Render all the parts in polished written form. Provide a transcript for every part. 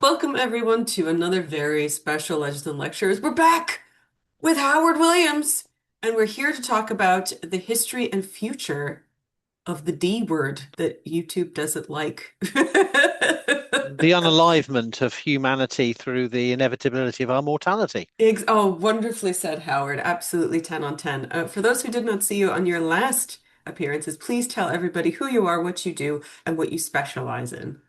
Welcome everyone to another very special Legends and Lectures. We're back with Howard Williams, and we're here to talk about the history and future of the D word that YouTube doesn't like. The unalivement of humanity through the inevitability of our mortality. Oh, wonderfully said, Howard. Absolutely 10 on 10. For those who did not see you on your last appearances, please tell everybody who you are, what you do, and what you specialize in.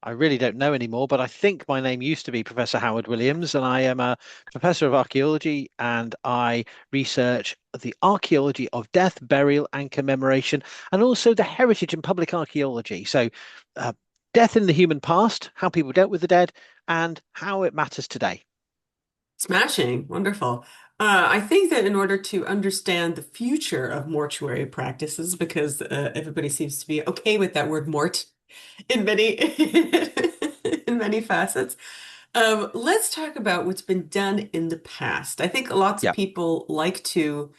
I really don't know anymore, but I think my name used to be Professor Howard Williams, and I am a professor of archaeology and I research the archaeology of death, burial, and commemoration, and also the heritage and public archaeology. So, uh, death in the human past, how people dealt with the dead, and how it matters today. Smashing. Wonderful. I think that in order to understand the future of mortuary practices, because everybody seems to be okay with that word mort in many in many facets, let's talk about what's been done in the past. I think lots of Yeah, people like to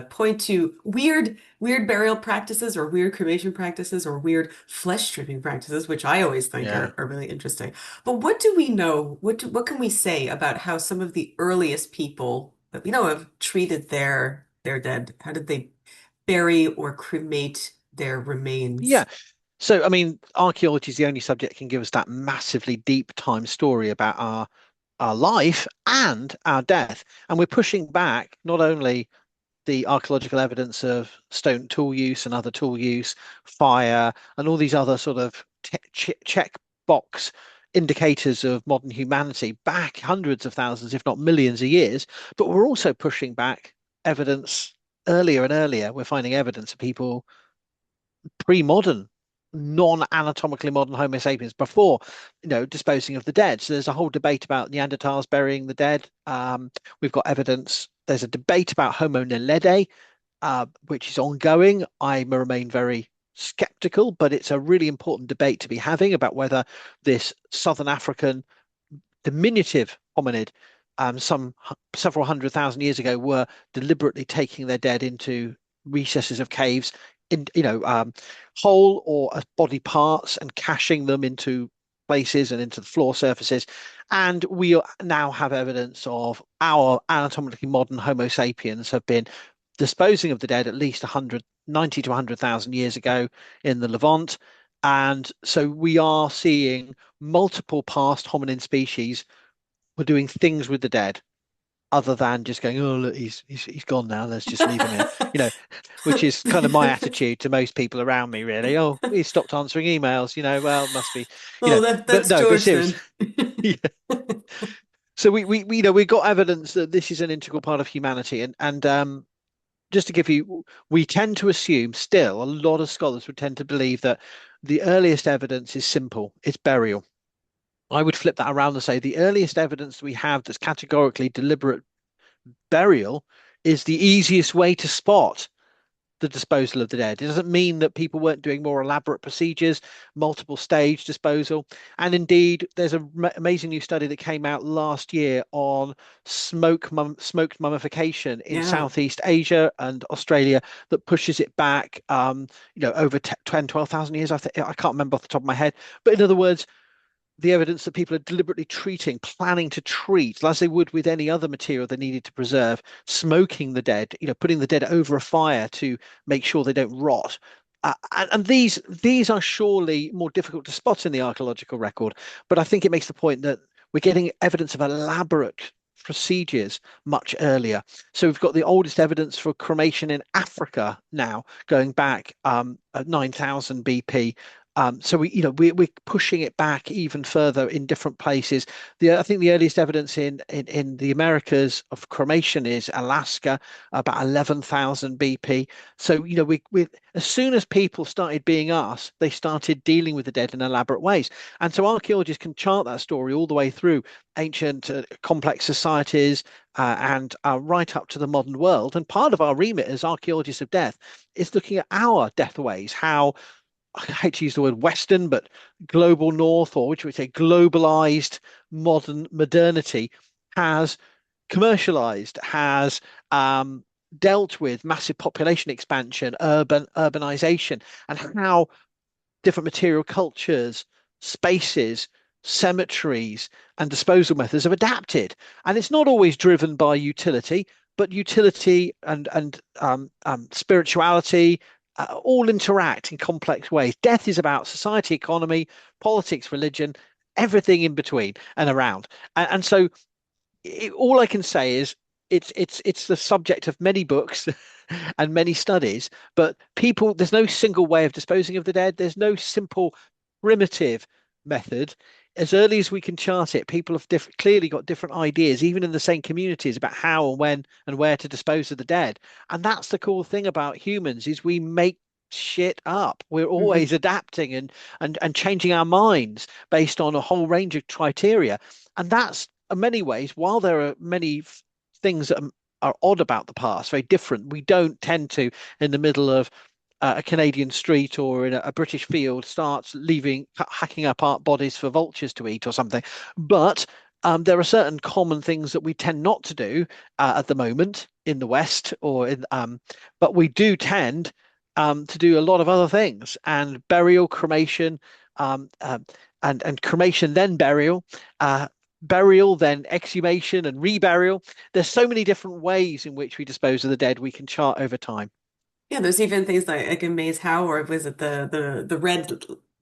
point to weird burial practices or weird cremation practices or weird flesh stripping practices, which I always think yeah. are really interesting. But what do we know? What can we say about how some of the earliest people that we know have treated their dead? How did they bury or cremate their Yeah. remains? So, I mean, archaeology is the only subject that can give us that massively deep time story about our life and our death. And we're pushing back not only the archaeological evidence of stone tool use and other tool use, fire, and all these other sort of check box indicators of modern humanity back hundreds of thousands, if not millions of years, but we're also pushing back evidence earlier and earlier. We're finding evidence of people pre-modern, non-anatomically modern Homo sapiens before, disposing of the dead. So there's a whole debate about Neanderthals burying the dead. We've got evidence. There's a debate about Homo naledi, which is ongoing. I remain very skeptical, but it's a really important debate to be having about whether this Southern African diminutive hominid, several 100,000 years ago, were deliberately taking their dead into recesses of caves, in whole or as body parts, and caching them into places and into the floor surfaces. And we now have evidence of our anatomically modern Homo sapiens have been disposing of the dead at least 190 to 100,000 years ago in the Levant. And so we are seeing multiple past hominin species were doing things with the dead other than just going, oh, look, he's gone now. Let's just leave him here, you know, which is kind of my attitude to most people around me, really. Oh, he stopped answering emails, well, must be, Oh, but that's no, but George seriously. then. Yeah. So we got evidence that this is an integral part of humanity, and just to give you, we tend to assume still a lot of scholars would tend to believe that the earliest evidence is simple, it's burial. I would flip that around and say the earliest evidence we have that's categorically deliberate burial is the easiest way to spot the disposal of the dead. It doesn't mean that people weren't doing more elaborate procedures, multiple stage disposal. And indeed, there's an amazing new study that came out last year on smoked mummification in Yeah. Southeast Asia and Australia that pushes it back, over 10, 12,000 years. I can't remember off the top of my head. But in other words, the evidence that people are deliberately treating, planning to treat, as they would with any other material they needed to preserve, smoking the dead, putting the dead over a fire to make sure they don't rot. And these are surely more difficult to spot in the archaeological record, but I think it makes the point that we're getting evidence of elaborate procedures much earlier. So we've got the oldest evidence for cremation in Africa now, going back at 9,000 BP. So we're pushing it back even further in different places. I think the earliest evidence in the Americas of cremation is Alaska, about 11,000 BP. So we as soon as people started being us, they started dealing with the dead in elaborate ways. And so archaeologists can chart that story all the way through ancient complex societies and right up to the modern world. And part of our remit as archaeologists of death is looking at our death ways, how I hate to use the word Western, but global North, or which we say globalized modernity, has commercialized, has dealt with massive population expansion, urbanization, and how different material cultures, spaces, cemeteries, and disposal methods have adapted. And it's not always driven by utility, but utility and spirituality all interact in complex ways. Death is about society, economy, politics, religion, everything in between and around. And so all I can say is it's the subject of many books and many studies, but people, there's no single way of disposing of the dead. There's no simple primitive method. As early as we can chart it, people have clearly got different ideas, even in the same communities, about how and when and where to dispose of the dead. And that's the cool thing about humans is we make shit up. We're always Hmm. adapting and changing our minds based on a whole range of criteria. And that's in many ways, while there are many things that are odd about the past, very different, we don't tend to, in the middle of a Canadian street or in a British field, start hacking up art bodies for vultures to eat or something. But there are certain common things that we tend not to do at the moment in the West, but we do tend to do a lot of other things, and burial, cremation, um, um, and cremation then burial. Burial, then exhumation and reburial. There's so many different ways in which we dispose of the dead we can chart over time. Yeah, there's even things like in Maze How, or was it the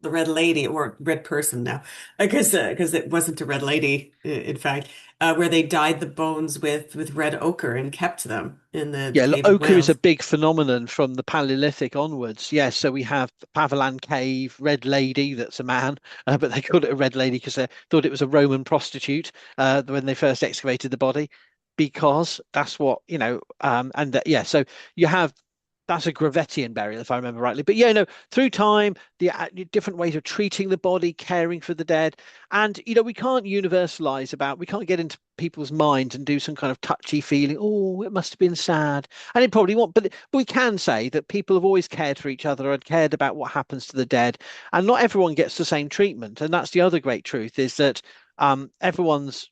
red lady or red person now? Because it wasn't a red lady, in fact, where they dyed the bones with red ochre and kept them in the Yeah, cave of ochre is a Wales. big phenomenon from the Paleolithic onwards. Yes, so we have Pavilan Cave, Red Lady, that's a man, but they called it a Red Lady because they thought it was a Roman prostitute when they first excavated the body, because that's what, yeah, so you have that's a Gravettian burial, if I remember rightly. But yeah, no, through time, the different ways of treating the body, caring for the dead, and we can't universalize we can't get into people's minds and do some kind of touchy feeling. Oh, it must have been sad, and it probably won't. But we can say that people have always cared for each other and cared about what happens to the dead, and not everyone gets the same treatment. And that's the other great truth is that everyone's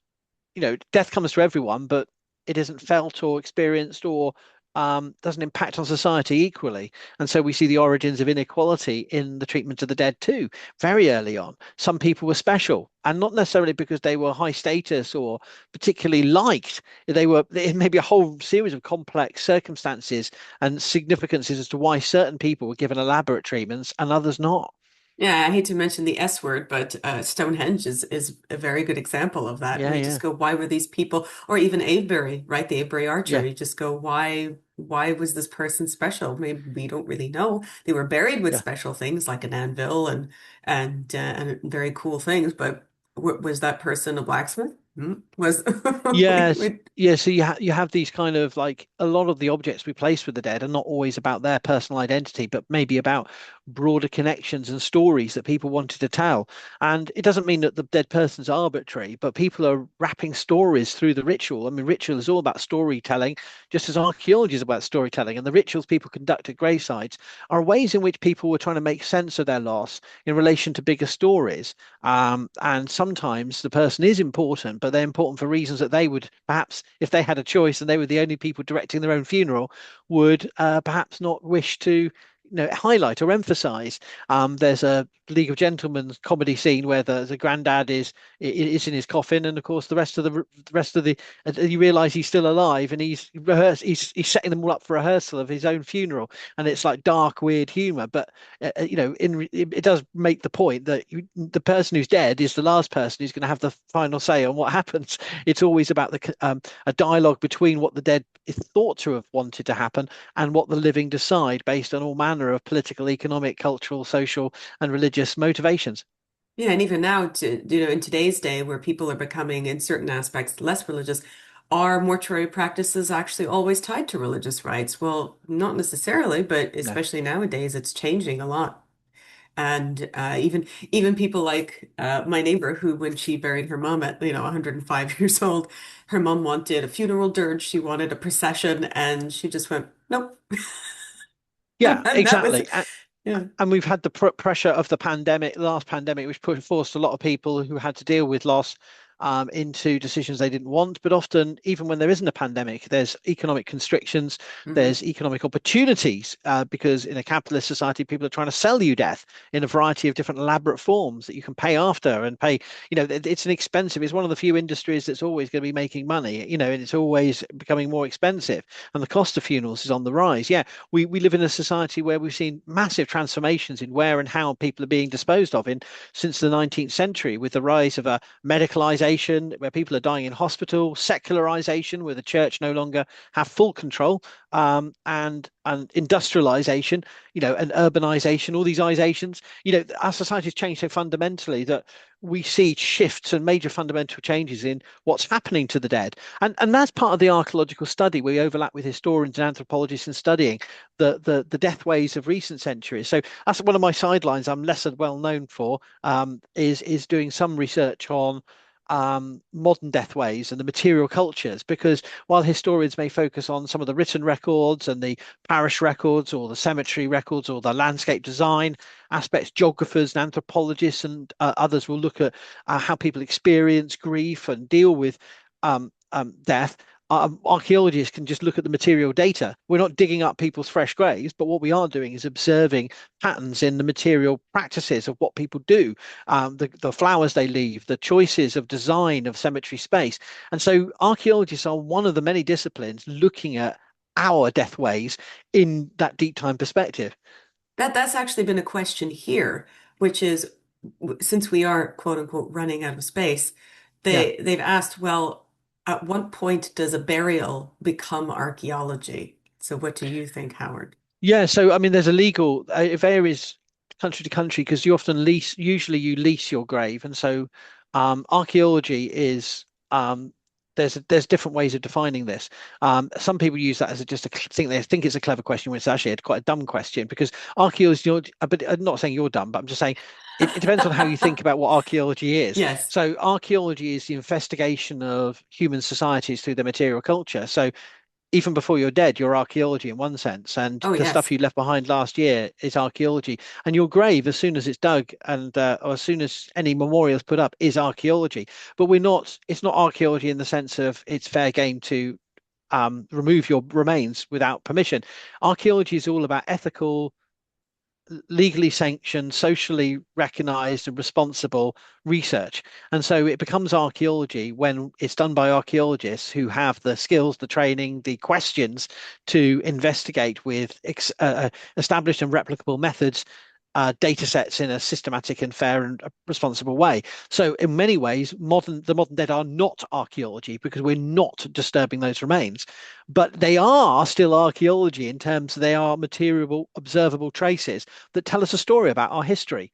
death comes to everyone, but it isn't felt or experienced or doesn't impact on society equally. And so we see the origins of inequality in the treatment of the dead too, very early on. Some people were special, and not necessarily because they were high status or particularly liked. It may be a whole series of complex circumstances and significances as to why certain people were given elaborate treatments and others not. Yeah, I hate to mention the S word, but Stonehenge is a very good example of that. Yeah, We yeah, just go, why were these people, or even Avebury, right? The Avebury Archer. yeah, You just go, why was this person special? Maybe we don't really know. They were buried with yeah. special things like an anvil and very cool things, but w was that person a blacksmith? Hmm? Was Yes, yeah. So you have these kind of like a lot of the objects we place with the dead are not always about their personal identity, but maybe about broader connections and stories that people wanted to tell. And it doesn't mean that the dead person's arbitrary, but people are wrapping stories through the ritual. I mean, ritual is all about storytelling, just as archaeology is about storytelling. And the rituals people conduct at gravesites are ways in which people were trying to make sense of their loss in relation to bigger stories. And sometimes the person is important, but they're important for reasons that they would perhaps, if they had a choice and they were the only people directing their own funeral, would perhaps not wish to, highlight or emphasize. There's a League of Gentlemen comedy scene where the granddad is in his coffin, and of course the rest of the you realise he's still alive, and he's setting them all up for rehearsal of his own funeral, and it's like dark, weird humour, but it does make the point that the person who's dead is the last person who's going to have the final say on what happens. It's always about a dialogue between what the dead is thought to have wanted to happen and what the living decide based on all manner of political, economic, cultural, social, and religious motivations. Yeah, and even now, in today's day, where people are becoming, in certain aspects, less religious, are mortuary practices actually always tied to religious rites? Well, not necessarily, but No. especially nowadays, it's changing a lot. And even people like my neighbor, who, when she buried her mom at 105 years old, her mom wanted a funeral dirge, she wanted a procession, and she just went, nope, Yeah, and that was, exactly. yeah. And we've had the pressure of the last pandemic, which forced a lot of people who had to deal with loss into decisions they didn't want. But often, even when there isn't a pandemic, there's economic constrictions, Hmm. there's economic opportunities, because in a capitalist society, people are trying to sell you death in a variety of different elaborate forms that you can pay after and pay. It's an expensive, it's one of the few industries that's always going to be making money, and it's always becoming more expensive. And the cost of funerals is on the rise. Yeah, we live in a society where we've seen massive transformations in where and how people are being disposed of in since the 19th century, with the rise of a medicalization where people are dying in hospital, secularization where the church no longer have full control, and industrialization, and urbanization, all these izations. Our society has changed so fundamentally that we see shifts and major fundamental changes in what's happening to the dead. And that's part of the archaeological study. We overlap with historians and anthropologists in studying the death ways of recent centuries. So that's one of my sidelines I'm less well known for, is doing some research on modern deathways and the material cultures, because while historians may focus on some of the written records and the parish records or the cemetery records or the landscape design aspects, geographers and anthropologists and others will look at how people experience grief and deal with death. Archaeologists can just look at the material data. We're not digging up people's fresh graves, but what we are doing is observing patterns in the material practices of what people do, the flowers they leave, the choices of design of cemetery space. And so archaeologists are one of the many disciplines looking at our death ways in that deep time perspective. That's actually been a question here, which is since we are quote unquote running out of space, Yeah. they've asked, well, at what point does a burial become archaeology? So what do you think, Howard? Yeah, so I mean, there's a legal. It varies country to country because you often lease. Usually, you lease your grave, and so archaeology is. There's different ways of defining this. Some people use that as just a thing. They think it's a clever question, when it's actually quite a dumb question, because archaeology. But I'm not saying you're dumb, but I'm just saying it depends on how you think about what archaeology is. Yes. So archaeology is the investigation of human societies through their material culture. So even before you're dead, you're archaeology in one sense, and Oh, the stuff yes. you left behind last year is archaeology. And your grave, as soon as it's dug and or as soon as any memorial is put up, is archaeology. But we're not. It's not archaeology in the sense of it's fair game to remove your remains without permission. Archaeology is all about ethical, legally sanctioned, socially recognized, and responsible research. And so it becomes archaeology when it's done by archaeologists who have the skills, the training, the questions to investigate with established and replicable methods. Data sets in a systematic and fair and responsible way. So, in many ways, the modern dead are not archaeology because we're not disturbing those remains, but they are still archaeology in terms they are material, observable traces that tell us a story about our history.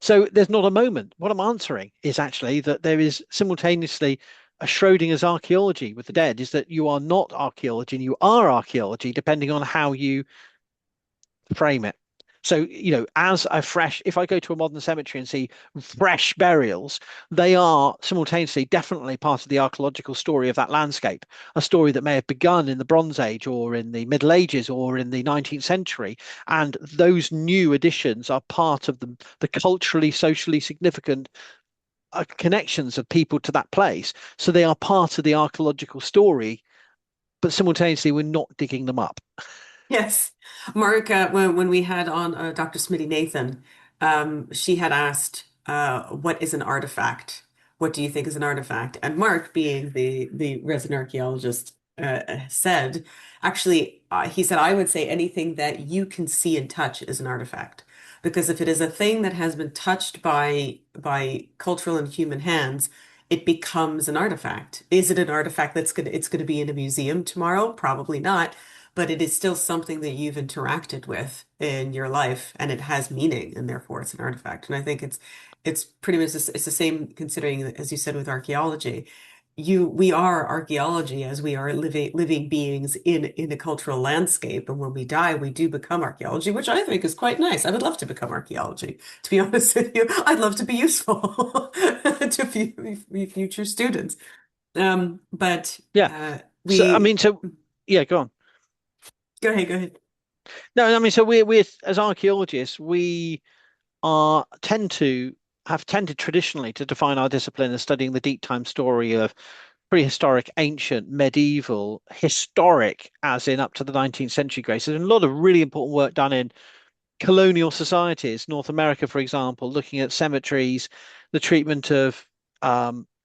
So there's not a moment. What I'm answering is actually that there is simultaneously a Schrodinger's archaeology with the dead, is that you are not archaeology and you are archaeology depending on how you frame it. So, if I go to a modern cemetery and see fresh burials, they are simultaneously definitely part of the archaeological story of that landscape, a story that may have begun in the Bronze Age or in the Middle Ages or in the 19th century. And those new additions are part of the culturally, socially significant connections of people to that place. So they are part of the archaeological story, but simultaneously, we're not digging them up. Yes. Mark, when we had on Dr. Smitty Nathan, she had asked, what is an artifact? What do you think is an artifact? And Mark, being the resident archaeologist, said, actually, he said, I would say anything that you can see and touch is an artifact. Because if it is a thing that has been touched by cultural and human hands, it becomes an artifact. Is it an artifact it's gonna be in a museum tomorrow? Probably not, but it is still something that you've interacted with in your life and it has meaning and therefore it's an artifact. And I think it's pretty much it's the same considering as you said with archaeology. We are archaeology as we are living beings in a cultural landscape. And when we die, we do become archaeology, which I think is quite nice. I would love to become archaeology, to be honest with you. I'd love to be useful to future students. But Yeah. So, I we mean, yeah, go on. go ahead, go ahead. No, I mean, so we're as archaeologists, we are tend to have tended traditionally to define our discipline as studying the deep time story of prehistoric, ancient, medieval, historic, as in up to the 19th century graves. There's been a lot of really important work done in colonial societies, North America, for example, looking at cemeteries, the treatment of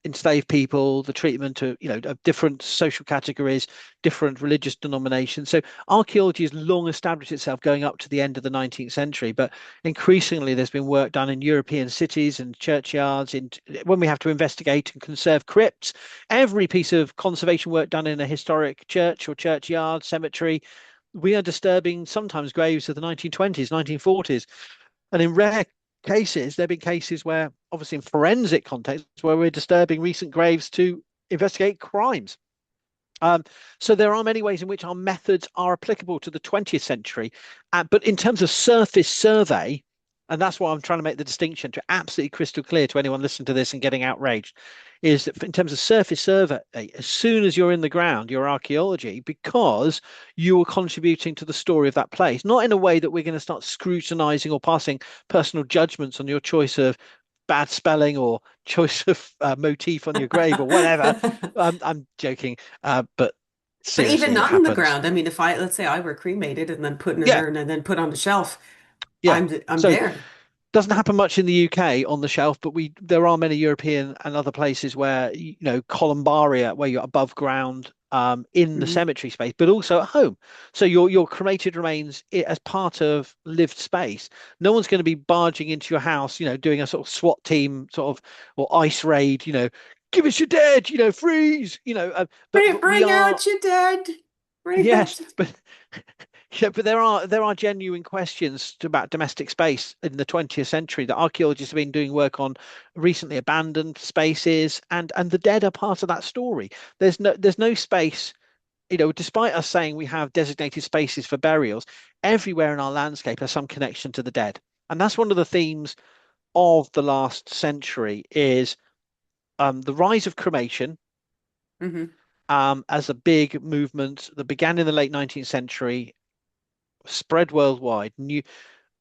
enslaved people, the treatment of, of different social categories, different religious denominations. So archaeology has long established itself going up to the end of the 19th century, but increasingly there's been work done in European cities and churchyards in when we have to investigate and conserve crypts. Every piece of conservation work done in a historic church or churchyard, cemetery, we are disturbing sometimes graves of the 1920s, 1940s. And in rare cases, there have been cases where, obviously in forensic context, where we're disturbing recent graves to investigate crimes. Um, so there are many ways in which our methods are applicable to the 20th century. But in terms of surface survey, and that's why I'm trying to make the distinction to absolutely crystal clear to anyone listening to this and getting outraged, is that in terms of surface survey, as soon as you're in the ground, you're archaeology because you are contributing to the story of that place, not in a way that we're going to start scrutinizing or passing personal judgments on your choice of bad spelling or choice of motif on your grave or whatever. I'm joking, but But even seriously, it not in the happens. ground. I mean, if I, let's say I were cremated and then put in an Yeah, urn and then put on the shelf, yeah. I'm So there. doesn't happen much in the UK on the shelf, but we there are many European and other places where columbaria, where you're above ground in the Hmm. cemetery space, but also at home. So your cremated remains as part of lived space. No one's going to be barging into your house, doing a sort of SWAT team sort of or ice raid, give us your dead, freeze, but we Bring are out your dead. Bring yes, out your... but yeah, but there are genuine questions about domestic space in the 20th century that archaeologists have been doing work on recently, abandoned spaces, and the dead are part of that story. There's no space, despite us saying we have designated spaces for burials, everywhere in our landscape has some connection to the dead. And that's one of the themes of the last century is the rise of cremation Hmm. as a big movement that began in the late 19th century, spread worldwide,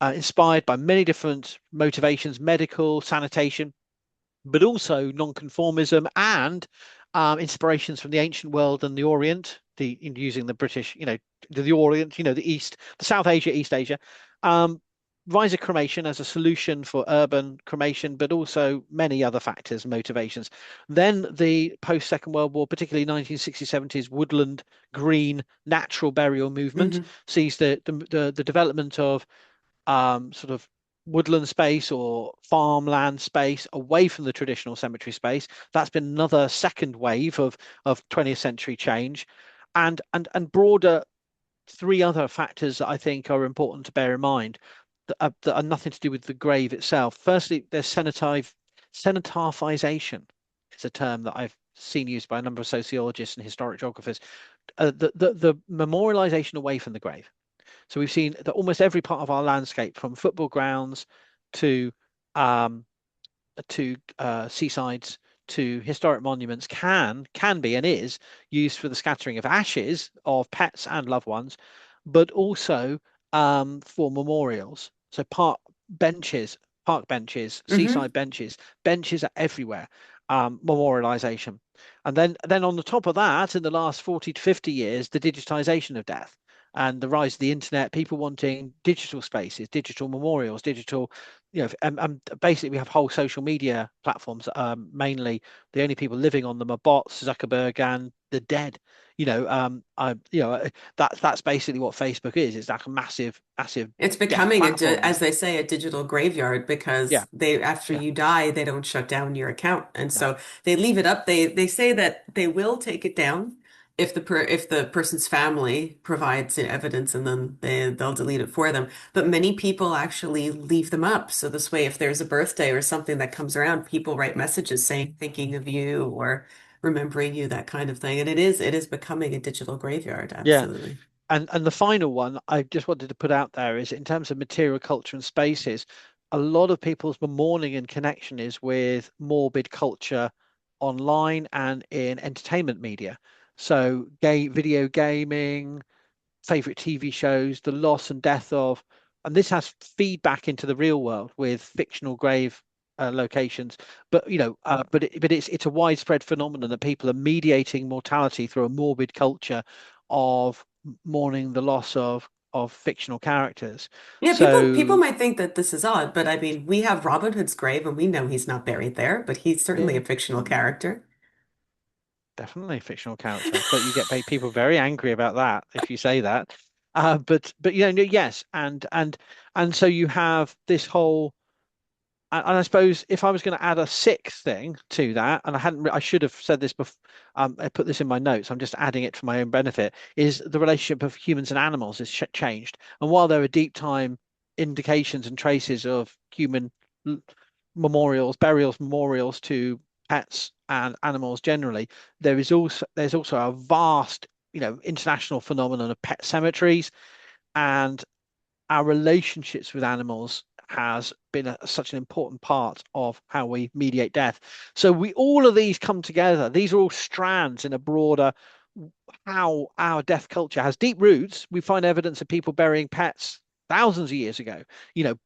inspired by many different motivations, medical, sanitation, but also nonconformism and inspirations from the ancient world and the Orient, using the British, the Orient, the East, the South Asia, East Asia. Um, Rise of cremation as a solution for urban cremation, but also many other factors, motivations. Then the post-Second World War, particularly 1960s, 70s, woodland, green, natural burial movement Hmm. sees the development of sort of woodland space or farmland space away from the traditional cemetery space. That's been another second wave of 20th century change, and broader three other factors that I think are important to bear in mind that are nothing to do with the grave itself. Firstly, there's cenotaphization. It's a term that I've seen used by a number of sociologists and historic geographers. The memorialization away from the grave. So we've seen that almost every part of our landscape, from football grounds to um, seasides to historic monuments, can be and is used for the scattering of ashes of pets and loved ones, but also for memorials. So park benches, Hmm. seaside benches, benches are everywhere. Memorialization, and then on the top of that, in the last 40 to 50 years, the digitization of death and the rise of the internet, people wanting digital spaces, digital memorials, digital, and basically we have whole social media platforms. Mainly the only people living on them are bots, Zuckerberg, and the dead. That's basically what Facebook is. It's like a massive, massive It's death becoming platform as now. they say, a digital graveyard because Yeah, they, after yeah, you die, they don't shut down your account, and no, so they leave it up. They say that they will take it down if the person's family provides evidence, and then they'll delete it for them. But many people actually leave them up, so this way, if there's a birthday or something that comes around, people write messages saying thinking of you or remembering you, that kind of thing. And it is becoming a digital graveyard, yeah. absolutely. And the final one I just wanted to put out there is in terms of material culture and spaces, a lot of people's mourning and connection is with morbid culture online and in entertainment media. So video gaming, favorite TV shows, the loss and death of, and this has feedback into the real world with fictional grave. locations, but it's a widespread phenomenon that people are mediating mortality through a morbid culture of mourning the loss of fictional characters. Yeah, people So might think that this is odd, but I mean, we have Robin Hood's grave and we know he's not buried there, but he's certainly a yeah, fictional character. definitely a fictional character, but you get people very angry about that if you say that. But no, yes, and so you have this whole. And I suppose if I was going to add a sixth thing to that, and I should have said this before, I put this in my notes. I'm just adding it for my own benefit. Is the relationship of humans and animals is changed, and while there are deep time indications and traces of human l- memorials, burials, memorials to pets and animals generally, there's also a vast, international phenomenon of pet cemeteries, and our relationships with animals has been such an important part of how we mediate death. So all of these come together. These are all strands in a broader how our death culture has deep roots. We find evidence of people burying pets thousands of years ago,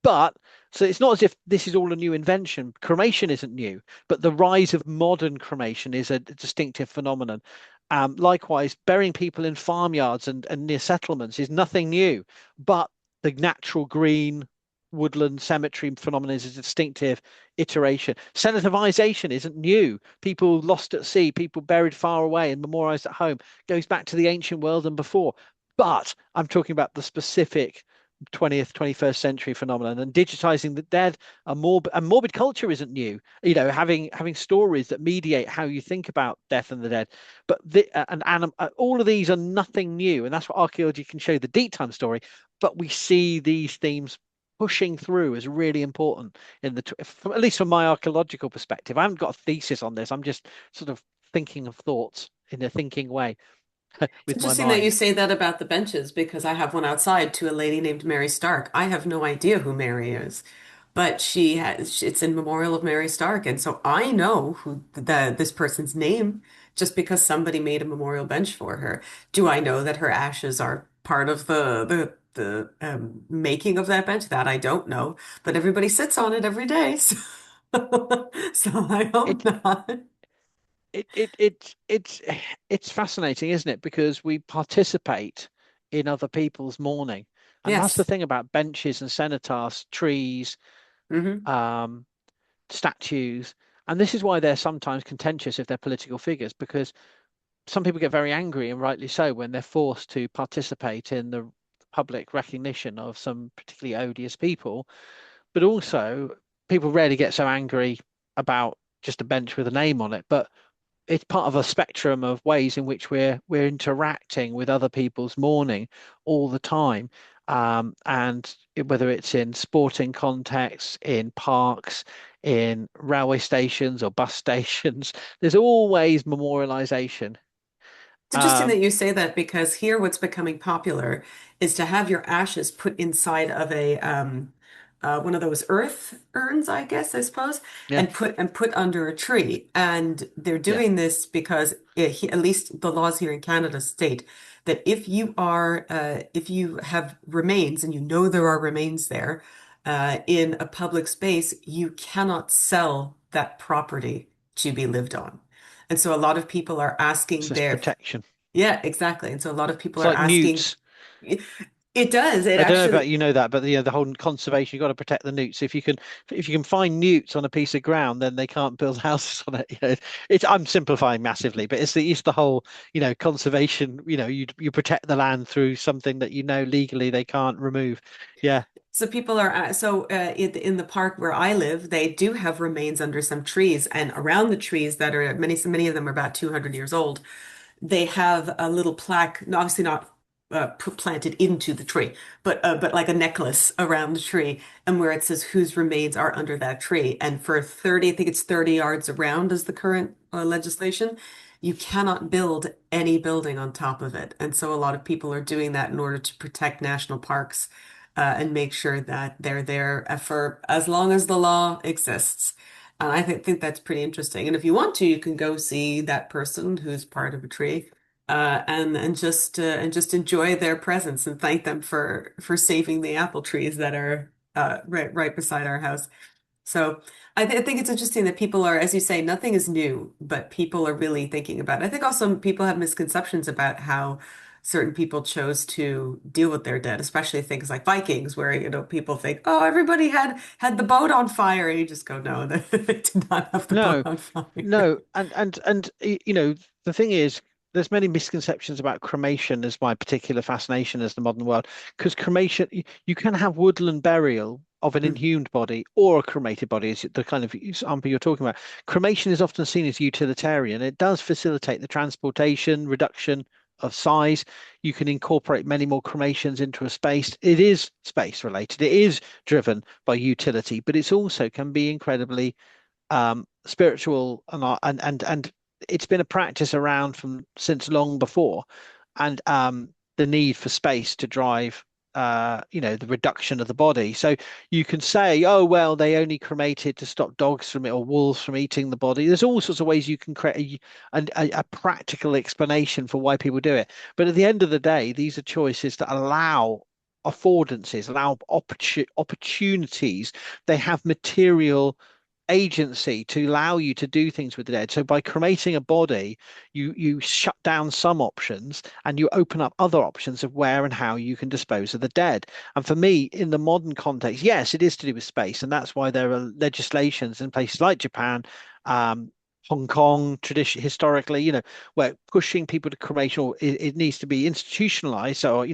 but so it's not as if this is all a new invention. Cremation isn't new, but the rise of modern cremation is a distinctive phenomenon. Likewise, burying people in farmyards and near settlements is nothing new, but the natural green woodland cemetery phenomenon is a distinctive iteration. Sedimentization isn't new. People lost at sea, people buried far away and memorialized at home goes back to the ancient world and before. But I'm talking about the specific 20th, 21st century phenomenon, and digitizing the dead. A morbid culture isn't new. Having stories that mediate how you think about death and the dead. But all of these are nothing new, and that's what archaeology can show the deep time story. But we see these themes pushing through as really important at least from my archaeological perspective. I haven't got a thesis on this. I'm just sort of thinking of thoughts in a thinking way It's with my interesting that you mind. say that about the benches because I have one outside to a lady named Mary Stark. I have no idea who Mary is, but it's in memorial of Mary Stark, and so I know who this person's name just because somebody made a memorial bench for her. Do I know that her ashes are part of the making of that bench? That I don't know, but everybody sits on it every day, so, so I hope It not. it's it's fascinating, isn't it? Because we participate in other people's mourning, and that's the Yes. thing about benches and cenotaphs, trees, Hmm. um, statues, and this is why they're sometimes contentious if they're political figures, because some people get very angry, and rightly so, when they're forced to participate in the public recognition of some particularly odious people. But also, people rarely get so angry about just a bench with a name on it. But it's part of a spectrum of ways in which we're interacting with other people's mourning all the time. And whether it's in sporting contexts, in parks, in railway stations or bus stations, there's always memorialization. It's interesting Um, that you say that because here what's becoming popular is to have your ashes put inside of a one of those earth urns, I guess, I suppose, yeah, and put under a tree. And they're yeah, doing this because at least the laws here in Canada state that if you have remains and you know there are remains there in a public space, you cannot sell that property to be lived on. And so a lot of people are asking so it's their protection. yeah, exactly. And so a lot of people It's are like asking, newts. it does. It I don't know actually, about that, but the whole conservation, you've got to protect the newts. If you can find newts on a piece of ground, then they can't build houses on it. I'm simplifying massively, but it's the whole, conservation, you protect the land through something that legally they can't remove. Yeah, so people are, in the park where I live, they do have remains under some trees and around the trees that are many of them are about 200 years old. They have a little plaque, no, obviously not planted into the tree, but like a necklace around the tree, and where it says whose remains are under that tree. And for 30, I think it's 30 yards around is the current legislation. You cannot build any building on top of it. And so a lot of people are doing that in order to protect national parks and make sure that they're there for as long as the law exists. And I think that's pretty interesting. And if you want to, you can go see that person who's part of a tree, and just enjoy their presence and thank them for saving the apple trees that are right beside our house. So I think it's interesting that people are, as you say, nothing is new, but people are really thinking about it. I think also people have misconceptions about how certain people chose to deal with their dead, especially things like Vikings, where people think, oh, everybody had the boat on fire, and you just go, no, they did not have the boat No, on fire. no, the thing is, there's many misconceptions about cremation as my particular fascination as the modern world, because cremation, you can have woodland burial of an Mm. inhumed body or a cremated body, is the kind of example you're talking about. Cremation is often seen as utilitarian. It does facilitate the transportation, reduction of size. You can incorporate many more cremations into a space. It is space related. It is driven by utility, but it's also can be incredibly spiritual and it's been a practice around from since long before, and the need for space to drive the reduction of the body. So you can say, oh well, they only cremated to stop dogs from it or wolves from eating the body. There's all sorts of ways you can create a practical explanation for why people do it. But at the end of the day, these are choices that allow affordances, allow opportunities. They have material agency to allow you to do things with the dead. So by cremating a body, you shut down some options and you open up other options of where and how you can dispose of the dead. And for me, in the modern context, yes, it is to do with space, and that's why there are legislations in places like Japan. Hong Kong tradition historically, where pushing people to cremation, or it needs to be institutionalized or,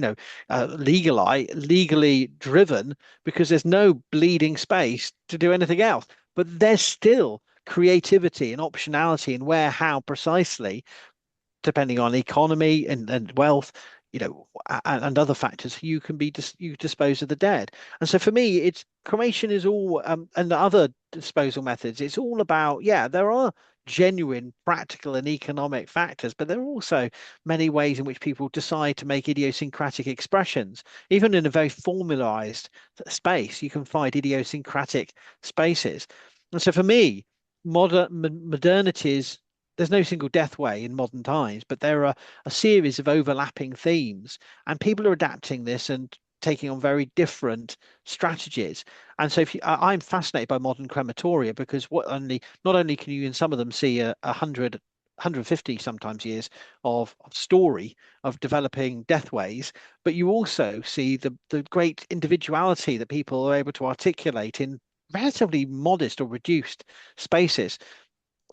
legally driven, because there's no bleeding space to do anything else. But there's still creativity and optionality in where, how precisely, depending on economy and wealth, and other factors, you can you dispose of the dead. And so for me, it's cremation is all, and the other disposal methods. It's all about, yeah, there are genuine practical and economic factors, but there are also many ways in which people decide to make idiosyncratic expressions. Even in a very formalized space, you can find idiosyncratic spaces. And so for me, modernities, there's no single death way in modern times, but there are a series of overlapping themes, and people are adapting this and taking on very different strategies. And so, I'm fascinated by modern crematoria because what only not only can you in some of them see a hundred, 150 sometimes years of story of developing deathways, but you also see the great individuality that people are able to articulate in relatively modest or reduced spaces.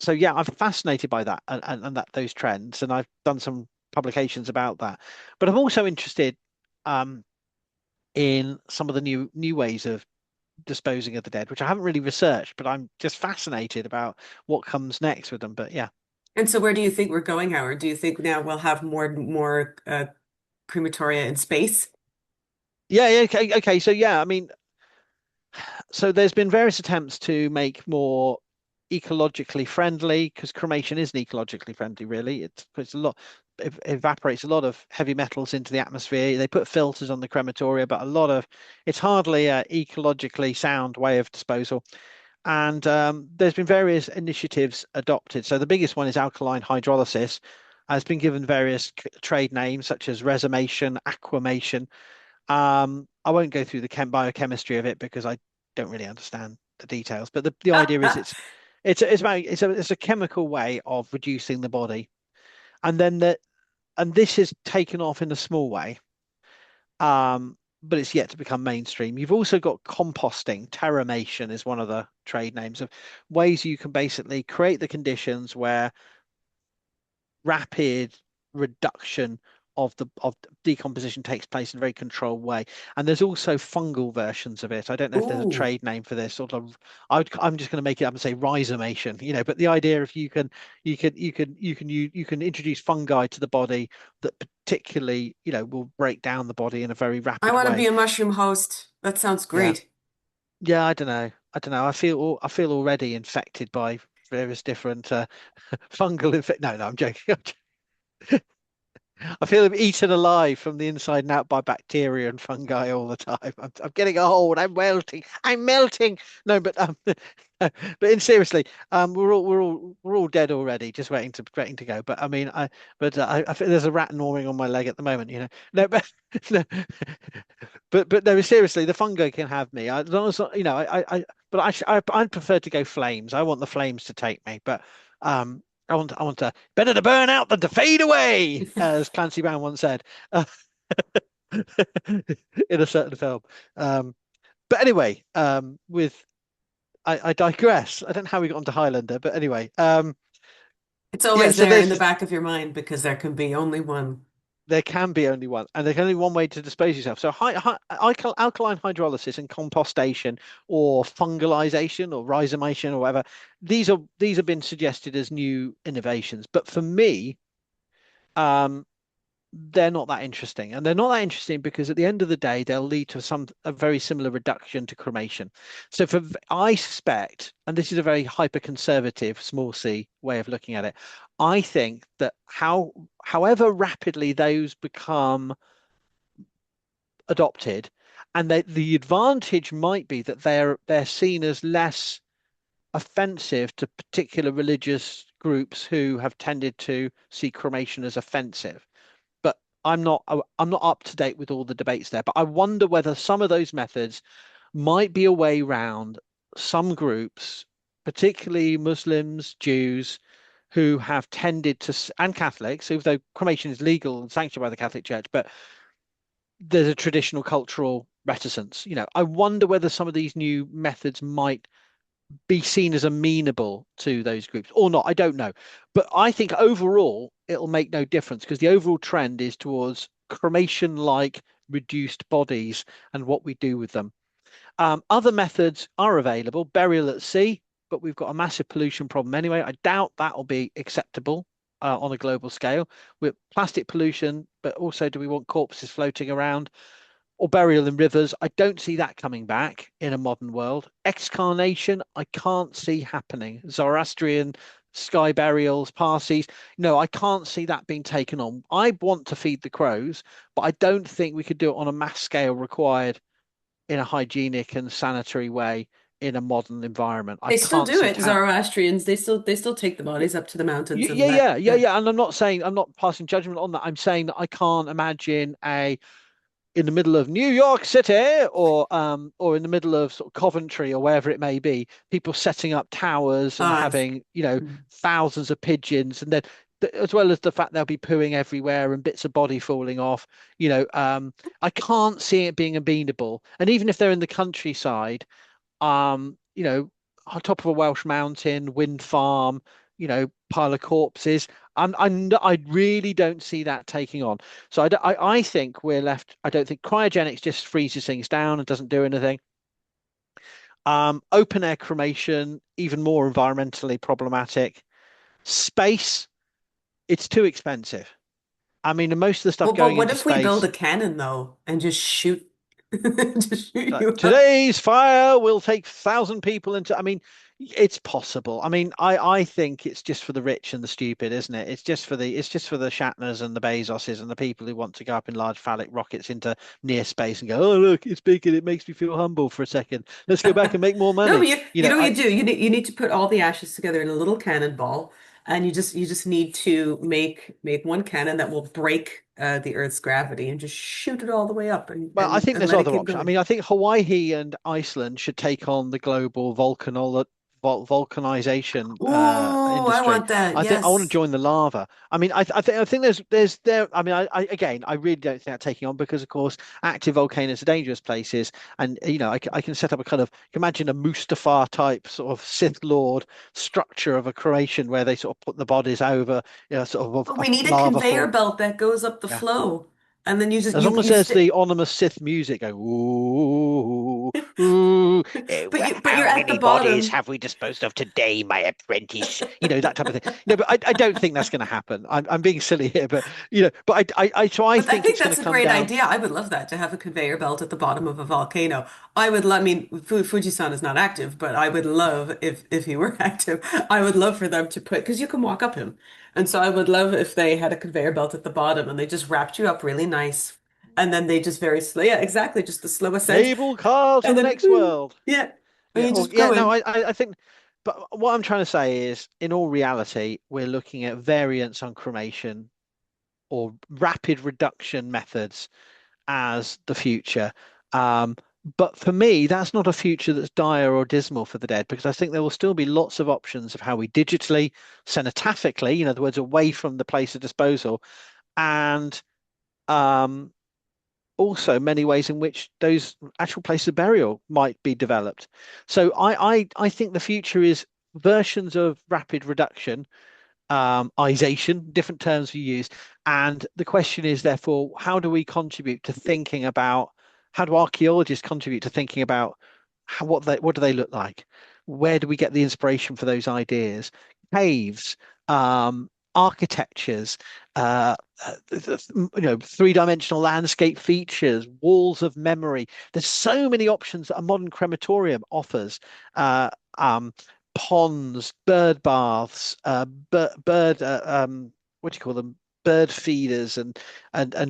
So yeah, I'm fascinated by that and that those trends, and I've done some publications about that. But I'm also interested um, in some of the new ways of disposing of the dead, which I haven't really researched, but I'm just fascinated about what comes next with them. But yeah, And so where do you think we're going, Howard? Do you think now we'll have more crematoria in space? yeah. Okay, okay. So yeah, I mean, so there's been various attempts to make more ecologically friendly, because cremation isn't ecologically friendly, really. It's a lot, it evaporates a lot of heavy metals into the atmosphere. They put filters on the crematoria, but it's hardly a ecologically sound way of disposal. And there's been various initiatives adopted. So the biggest one is alkaline hydrolysis. Has been given various trade names such as resomation, aquamation. I won't go through the biochemistry of it because I don't really understand the details. But the idea is it's a chemical way of reducing the body, and and this is taken off in a small way. But it's yet to become mainstream. You've also got composting. Terramation is one of the trade names of ways you can basically create the conditions where rapid reduction of decomposition takes place in a very controlled way. And there's also fungal versions of it. I don't know if there's a Ooh, trade name for this sort of. I'm just going to make it up and say rhizomation. But the idea, if you can introduce fungi to the body that particularly will break down the body in a very I rapid want to be way. a mushroom host. That sounds Yeah, great. yeah. I don't know. I feel already infected by various different fungal infect. No, no, I'm joking. I feel eaten alive from the inside and out by bacteria and fungi all the time. I'm getting old. I'm melting. I'm melting. No, but but seriously, we're all dead already, just waiting to go. But I mean, I feel there's a rat gnawing on my leg at the moment. No, but no, but no, seriously, the fungi can have me. As long as I but I'd prefer to go flames. I want the flames to take me, but I want to better to burn out than to fade away, as Clancy Brown once said in a certain film. Um, but anyway, with I digress. I don't know how we got onto Highlander, but anyway, It's yeah. always So there in there's the back of your mind because there can be only one. there can be only one, and there's only one way to dispose of yourself. So alkaline hydrolysis and compostation, or fungalization, or rhizomation, or whatever. These have been suggested as new innovations, but for me, um, they're not that interesting, and they're not that interesting because at the end of the day, they'll lead to a very similar reduction to cremation. So I suspect, and this is a very hyper conservative, small c way of looking at it, I think that however rapidly those become adopted, and the advantage might be that they're seen as less offensive to particular religious groups who have tended to see cremation as offensive. But I'm not up to date with all the debates there. But I wonder whether some of those methods might be a way round some groups, particularly Muslims, Jews, who have tended to, and Catholics, though cremation is legal and sanctioned by the Catholic Church, but there's a traditional cultural reticence. I wonder whether some of these new methods might be seen as amenable to those groups or not. I don't know. But I think overall, it'll make no difference because the overall trend is towards cremation like reduced bodies and what we do with them. Other methods are available, burial at sea, but we've got a massive pollution problem anyway. I doubt that will be acceptable on a global scale with plastic pollution, but also do we want corpses floating around? Or burial in rivers. I don't see that coming back in a modern world. Excarnation, I can't see happening. Zoroastrian sky burials, Parsis. No, I can't see that being taken on. I want to feed the crows, but I don't think we could do it on a mass scale required in a hygienic and sanitary way in a modern environment. I They still can't do see it. Zoroastrians, they still take the bodies up to the mountains and let yeah. And I'm not passing judgment on that. I'm saying that I can't imagine a in the middle of New York City or in the middle of sort of Coventry or wherever it may be, people setting up towers and uh having, thousands of pigeons and then as well as the fact they'll be pooing everywhere and bits of body falling off, I can't see it being amenable. And even if they're in the countryside, on top of a Welsh mountain, wind farm, pile of corpses. I really don't see that taking on. So I think we're left. I don't think cryogenics just freezes things down and doesn't do anything. Open air cremation, even more environmentally problematic. Space, it's too expensive. I mean, most of the stuff well, but going what into if we build space. a cannon though and just shoot just shoot Like, you up? today's fire will take 1,000 people into. I mean, it's possible. I mean, I think it's just for the rich and the stupid, isn't it? It's just for the Shatners and the Bezoses and the people who want to go up in large phallic rockets into near space and go, oh look, it's big and it makes me feel humble for a second. Let's go back and make more No, money. but You you know, know what I you do? You need to put all the ashes together in a little cannonball, and you just need to make one cannon that will break the Earth's gravity and just shoot it all the way up and Well, I think and there's let it other keep options. I going. mean, I think Hawaii and Iceland should take on the global volcanization Ooh, I industry. want that. I think I want to Yes. join the lava. I mean, I think there's there. I mean, I really don't think that taking on because, of course, active volcanoes are dangerous places, and I can set up a kind of you can imagine a Mustafar type sort of Sith Lord structure of a creation where they sort of put the bodies over, sort of But a we need a lava conveyor floor. belt that goes up the Yeah. flow, and then you just As long as you there's the stick. ominous Sith music going, ooh, ooh, But you're how at the many bodies bottom. have we disposed of today, my apprentice? That type of thing. No, but I don't think that's going to happen. I'm being silly here, but so I But I think think it's going to that's a come great down. idea. I would love that to have a conveyor belt at the bottom of a volcano. I mean, Fujisan is not active, but I would love if he were active. I would love for them to put because you can walk up him, and so I would love if they had a conveyor belt at the bottom and they just wrapped you up really nice, and then they just very slow, yeah, exactly, just the slow ascent, Cable car to and the then next world. yeah, and Yeah, you or just yeah, go no, in. I think, but what I'm trying to say is, in all reality, we're looking at variants on cremation or rapid reduction methods as the future. But for me, that's not a future that's dire or dismal for the dead, because I think there will still be lots of options of how we digitally, cenotaphically, in other words, away from the place of disposal, and um, also many ways in which those actual places of burial might be developed. So I think the future is versions of rapid reduction, ization, different terms we use. And the question is, therefore, how do we contribute to thinking about, how do archaeologists contribute to thinking about what do they look like? Where do we get the inspiration for those ideas? Caves, architectures, uh, three-dimensional landscape features, walls of memory. There's so many options that a modern crematorium offers. Uh, um, Ponds, bird baths, what do you call them? Bird feeders and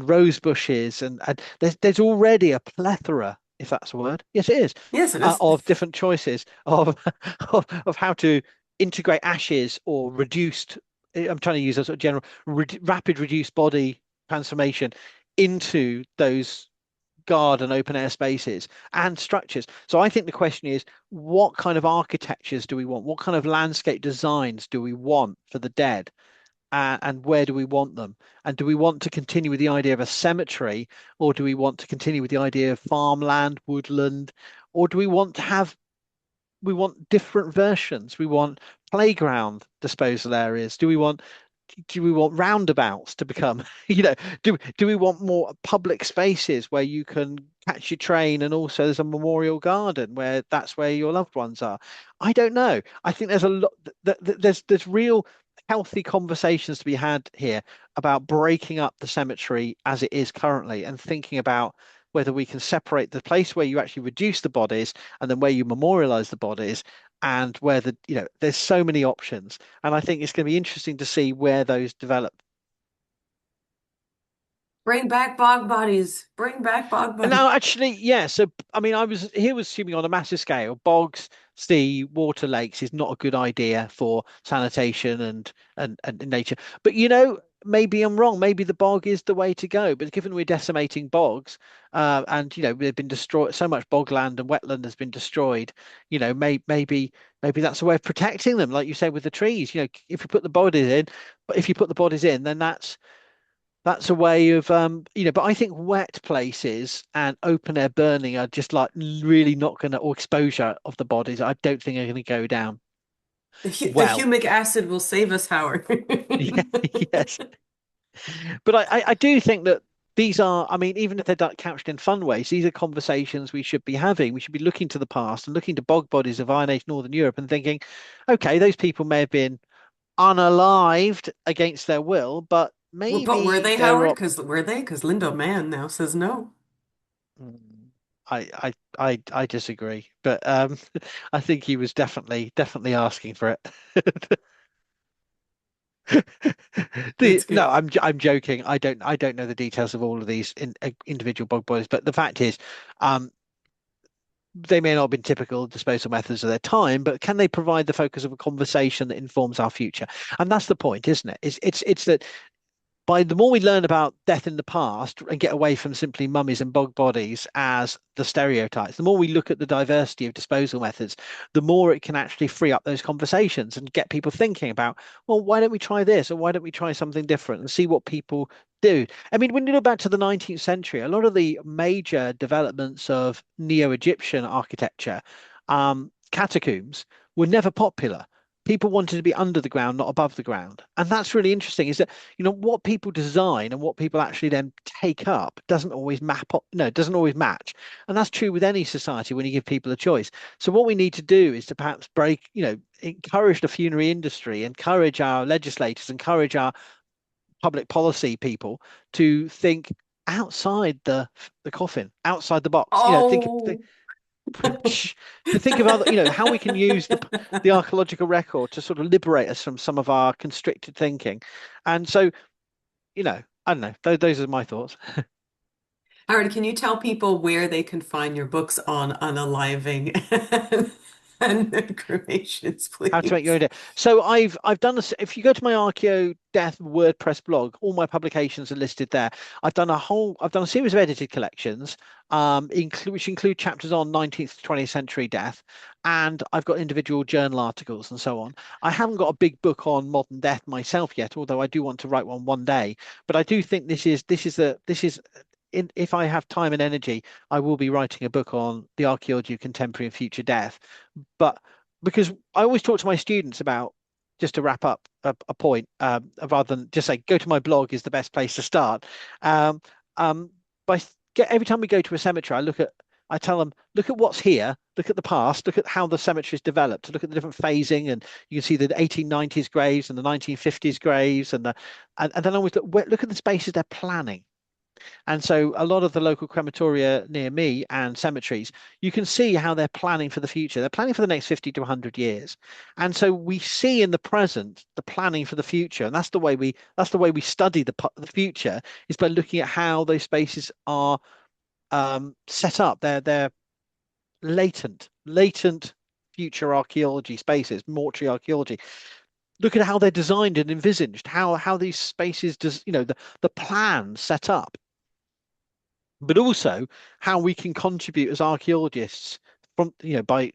rose bushes and there's already a plethora, if that's a word. Yes, it is, Yes, it is. of different choices of, of how to integrate ashes or reduced. I'm trying to use a sort of general rapid reduced body transformation into those garden open air spaces and structures. So I think the question is, what kind of architectures do we want? What kind of landscape designs do we want for the dead? And where do we want them? And do we want to continue with the idea of a cemetery, or do we want to continue with the idea of farmland, woodland, or do we want to have we want different versions? We want playground disposal areas. Do we want roundabouts to become, do we want more public spaces where you can catch your train and also there's a memorial garden where that's where your loved ones are? I don't know. I think there's a lot there's real healthy conversations to be had here about breaking up the cemetery as it is currently and thinking about whether we can separate the place where you actually reduce the bodies and then where you memorialize the bodies, and where there's so many options, and I think it's going to be interesting to see where those develop. Bring back bog bodies. Bring back bog And bodies. now, actually, yeah. So, I mean, I was assuming on a massive scale, bogs, sea, water lakes is not a good idea for sanitation and nature. But maybe I'm wrong. Maybe the bog is the way to go. But given we're decimating bogs, and they've been destroyed, so much bogland and wetland has been destroyed. Maybe that's a way of protecting them, like you said with the trees. If you put the bodies in, but if you put the bodies in, then that's a way of but I think wet places and open air burning are just like really not gonna, or exposure of the bodies, I don't think are gonna go down The well. humic acid will save us, Howard. Yeah, yes. But I do think that these are, I mean, even if they're couched in fun ways, these are conversations we should be having. We should be looking to the past and looking to bog bodies of Iron Age Northern Europe and thinking, okay, those people may have been unalived against their will, but Well, but were maybe they, there Howard? are. Because were they? Because Lindo Mann now says no. Mm, I disagree, but I think he was definitely asking for it. That's No, good. I'm joking. I don't know the details of all of these individual bog boilers, but the fact is, um, they may not have been typical disposal methods of their time, but can they provide the focus of a conversation that informs our future? And that's the point, isn't it? It's that by the more we learn about death in the past and get away from simply mummies and bog bodies as the stereotypes, the more we look at the diversity of disposal methods, the more it can actually free up those conversations and get people thinking about, well, why don't we try this or why don't we try something different and see what people do? I mean, when you look back to the 19th century, a lot of the major developments of Neo-Egyptian architecture, catacombs, were never popular. People wanted to be under the ground, not above the ground. And that's really interesting, is that what people design and what people actually then take up doesn't always map up, no, it doesn't always match. And that's true with any society when you give people a choice. So what we need to do is to perhaps encourage the funerary industry, encourage our legislators, encourage our public policy people to think outside the coffin, outside the box. Oh, To think of other, how we can use the archaeological record to sort of liberate us from some of our constricted thinking. And so, I don't know. Those are my thoughts. Howard, can you tell people where they can find your books on unaliving? and cremations, How to make your please. own death. So I've done this. If you go to my Archeo Death WordPress blog, all my publications are listed there. I've done a series of edited collections, which include chapters on 19th to 20th century death, and I've got individual journal articles and so on. I haven't got a big book on modern death myself yet, although I do want to write one day. But I do think if I have time and energy, I will be writing a book on the archaeology of contemporary and future death. But because I always talk to my students about, just to wrap up a point, rather than just say go to my blog is the best place to start. Um, um, by every time we go to a cemetery, I tell them, look at what's here, look at the past, look at how the cemetery's developed, look at the different phasing, and you can see the 1890s graves and the 1950s graves, and then I always look at the spaces they're planning. And so a lot of the local crematoria near me and cemeteries, you can see how they're planning for the future. They're planning for the next 50 to 100 years. And so we see in the present the planning for the future. And that's the way we study the future, is by looking at how those spaces are set up. They're latent future archaeology spaces, mortuary archaeology. Look at how they're designed and envisaged, how these spaces does, the plan set up, but also how we can contribute as archaeologists by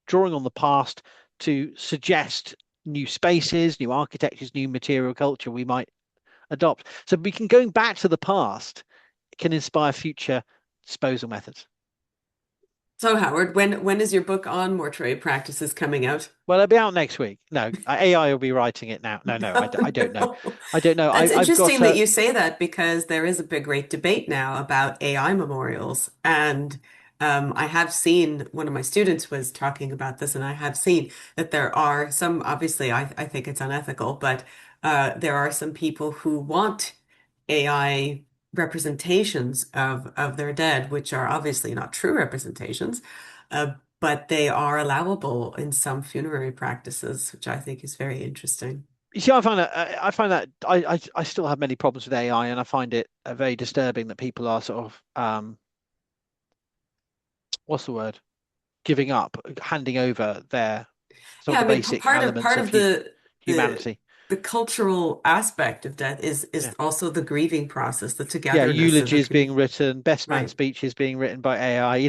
drawing on the past to suggest new spaces, new architectures, new material culture we might adopt. So we can going back to the past can inspire future disposal methods. So, Howard, when is your book on mortuary practices coming out? Well, it'll be out next week. No, AI will be writing it now. No, I don't know. No. I don't know. That's I've got interesting that a you say that because there is a big, great debate now about AI memorials. And I have seen one of my students was talking about this, and I have seen that there are some, obviously, I think it's unethical, but there are some people who want AI representations of their dead, which are obviously not true representations. Uh, but they are allowable in some funerary practices, which I think is very interesting. You see, I still have many problems with AI, and I find it very disturbing that people are sort of what's the word? Giving up, handing over some of Yeah, I the mean, basic elements part of of the humanity. the cultural aspect of death is Yeah. also the grieving process, the Yeah, togetherness of a eulogies being community. written, best man Right. speeches being written by AI,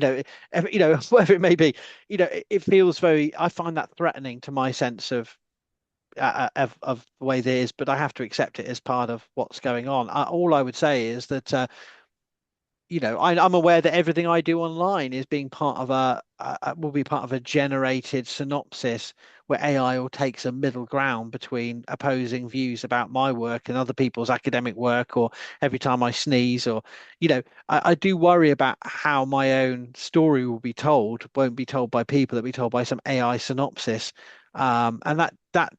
whatever it may be, it feels very, I find that threatening to my sense of the way it is, but I have to accept it as part of what's going on. All I would say is that I'm aware that everything I do online is being part of will be part of a generated synopsis where AI will takes a middle ground between opposing views about my work and other people's academic work, or every time I sneeze, or I do worry about how my own story will be told, won't be told by people, that'll be told by some AI synopsis. And that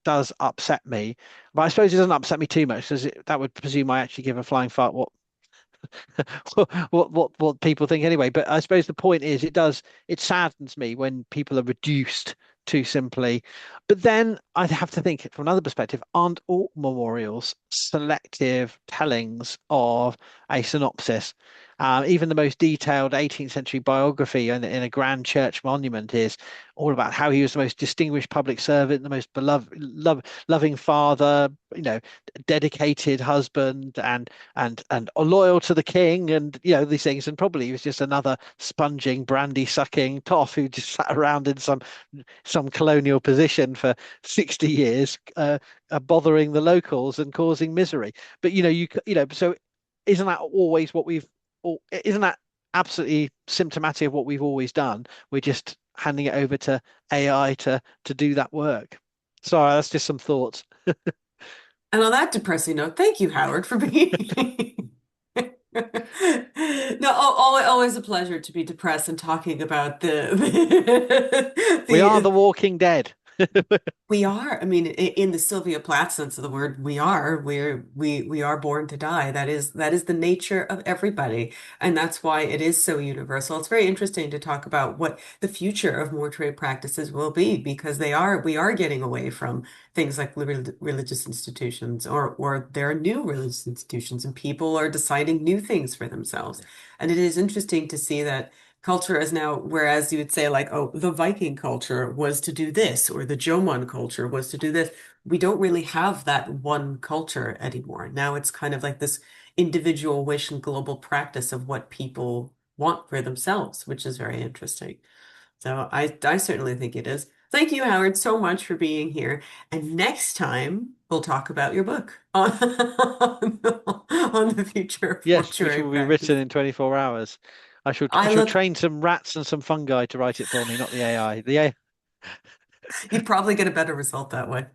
does upset me, but I suppose it doesn't upset me too much, because that would presume I actually give a flying fuck what people think anyway. But I suppose the point is, it saddens me when people are reduced to simply. But then I'd have to think from another perspective, aren't all memorials selective tellings of a synopsis? Even the most detailed 18th century biography in a grand church monument is all about how he was the most distinguished public servant, the most beloved, loving father, dedicated husband, and loyal to the king, and these things. And probably he was just another sponging, brandy sucking toff who just sat around in some colonial position for 60 years, bothering the locals and causing misery. But so isn't that always what we've or isn't that absolutely symptomatic of what we've always done? We're just handing it over to AI to do that work. Sorry, that's just some thoughts. And on that depressing note, thank you, Howard, for being. No, always a pleasure to be depressed and talking about We are the the walking dead. we are. I mean, in the Sylvia Plath sense of the word, we are born to die. That is the nature of everybody, and that's why it is so universal. It's very interesting to talk about what the future of mortuary practices will be, because we are getting away from things like religious institutions, or there are new religious institutions, and people are deciding new things for themselves. And it is interesting to see that. culture is now, whereas you would say like, oh, the Viking culture was to do this, or the Jomon culture was to do this. We don't really have that one culture anymore. Now it's kind of like this individual wish and global practice of what people want for themselves, which is very interesting. So I certainly think it is. Thank you, Howard, so much for being here. And next time we'll talk about your book on, on the future of Yes, which mortuary will be written practice. in 24 hours. I I shall look, train some rats and some fungi to write it for me, not the AI. The AI. you'd probably get a better result that way.